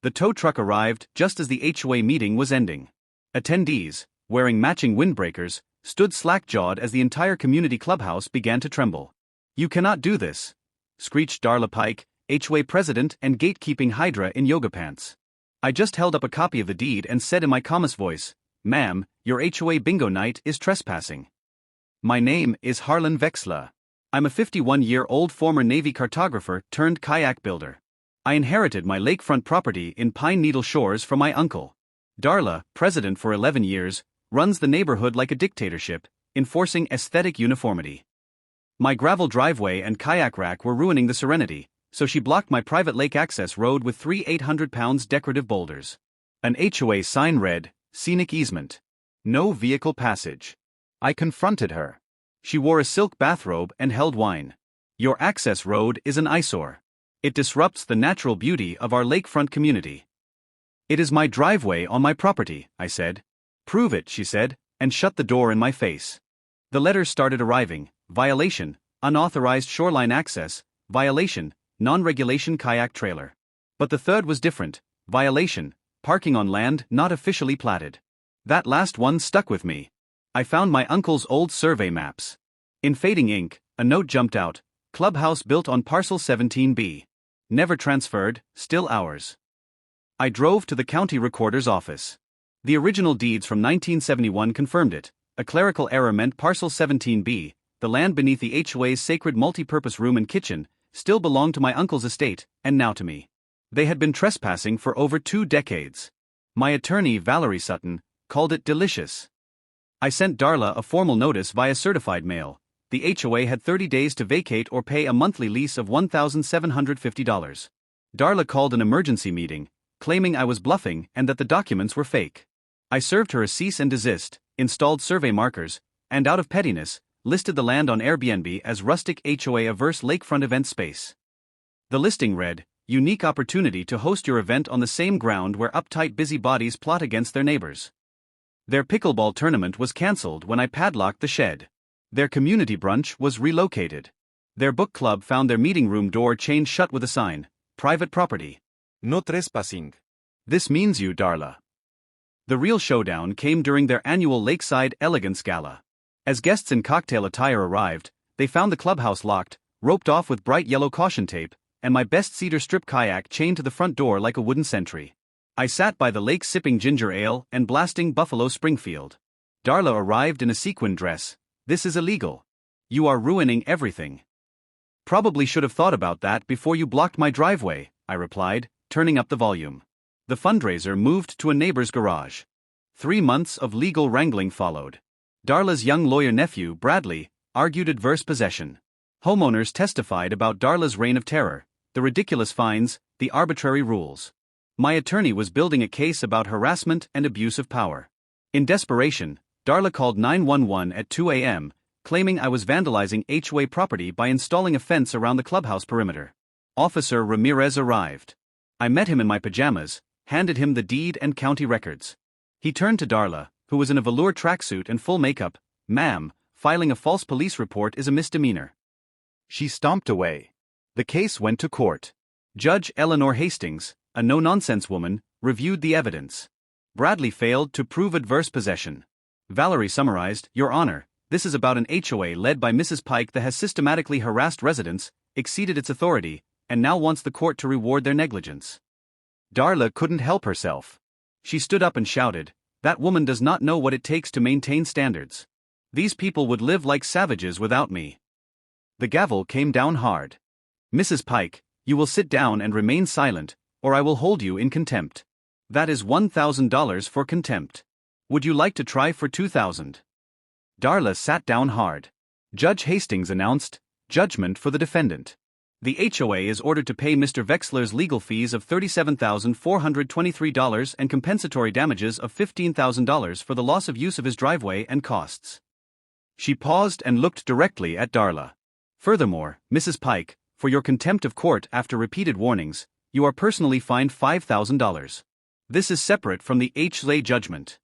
The tow truck arrived just as the HOA meeting was ending. Attendees, wearing matching windbreakers, stood slack-jawed as the entire community clubhouse began to tremble. "You cannot do this," screeched Darla Pike, HOA president and gatekeeping hydra in yoga pants. I just held up a copy of the deed and said in my calmest voice, "Ma'am, your HOA bingo night is trespassing. My name is Harlan Vexler. I'm a 51-year-old former Navy cartographer turned kayak builder. I inherited my lakefront property in Pine Needle Shores from my uncle. Darla, president for 11 years, runs the neighborhood like a dictatorship, enforcing aesthetic uniformity. My gravel driveway and kayak rack were ruining the serenity, so she blocked my private lake access road with 3 800-pound decorative boulders. An HOA sign read, Scenic Easement. No vehicle passage. I confronted her. She wore a silk bathrobe and held wine. Your access road is an eyesore. It disrupts the natural beauty of our lakefront community. It is my driveway on my property, I said. Prove it, she said, and shut the door in my face. The letters started arriving. Violation, unauthorized shoreline access, violation, non-regulation kayak trailer. But the third was different, violation, parking on land not officially platted. That last one stuck with me. I found my uncle's old survey maps. In fading ink, a note jumped out, clubhouse built on parcel 17B. Never transferred, still ours. I drove to the county recorder's office. The original deeds from 1971 confirmed it. A clerical error meant parcel 17B, the land beneath the HOA's sacred multi-purpose room and kitchen, still belonged to my uncle's estate, and now to me. They had been trespassing for over 2 decades. My attorney, Valerie Sutton, called it delicious. I sent Darla a formal notice via certified mail. The HOA had 30 days to vacate or pay a monthly lease of $1,750. Darla called an emergency meeting, claiming I was bluffing and that the documents were fake. I served her a cease and desist, installed survey markers, and out of pettiness, listed the land on Airbnb as rustic HOA-averse lakefront event space. The listing read, unique opportunity to host your event on the same ground where uptight busybodies plot against their neighbors. Their pickleball tournament was cancelled when I padlocked the shed. Their community brunch was relocated. Their book club found their meeting room door chained shut with a sign, private property. No trespassing. This means you, Darla. The real showdown came during their annual Lakeside Elegance Gala. As guests in cocktail attire arrived, they found the clubhouse locked, roped off with bright yellow caution tape, and my best cedar strip kayak chained to the front door like a wooden sentry. I sat by the lake sipping ginger ale and blasting Buffalo Springfield. Darla arrived in a sequin dress. This is illegal. You are ruining everything. Probably should have thought about that before you blocked my driveway, I replied, turning up the volume. The fundraiser moved to a neighbor's garage. 3 months of legal wrangling followed. Darla's young lawyer nephew, Bradley, argued adverse possession. Homeowners testified about Darla's reign of terror, the ridiculous fines, the arbitrary rules. My attorney was building a case about harassment and abuse of power. In desperation, Darla called 911 at 2 a.m., claiming I was vandalizing HOA property by installing a fence around the clubhouse perimeter. Officer Ramirez arrived. I met him in my pajamas, handed him the deed and county records. He turned to Darla, who was in a velour tracksuit and full makeup. Ma'am, filing a false police report is a misdemeanor. She stomped away. The case went to court. Judge Eleanor Hastings, a no-nonsense woman, reviewed the evidence. Bradley failed to prove adverse possession. Valerie summarized, Your Honor, this is about an HOA led by Mrs. Pike that has systematically harassed residents, exceeded its authority, and now wants the court to reward their negligence. Darla couldn't help herself. She stood up and shouted, That woman does not know what it takes to maintain standards. These people would live like savages without me. The gavel came down hard. Mrs. Pike, you will sit down and remain silent, or I will hold you in contempt. That is $1,000 for contempt. Would you like to try for $2,000? Darla sat down hard. Judge Hastings announced, Judgment for the defendant. The HOA is ordered to pay Mr. Vexler's legal fees of $37,423 and compensatory damages of $15,000 for the loss of use of his driveway and costs. She paused and looked directly at Darla. Furthermore, Mrs. Pike, for your contempt of court after repeated warnings, you are personally fined $5,000. This is separate from the HOA judgment.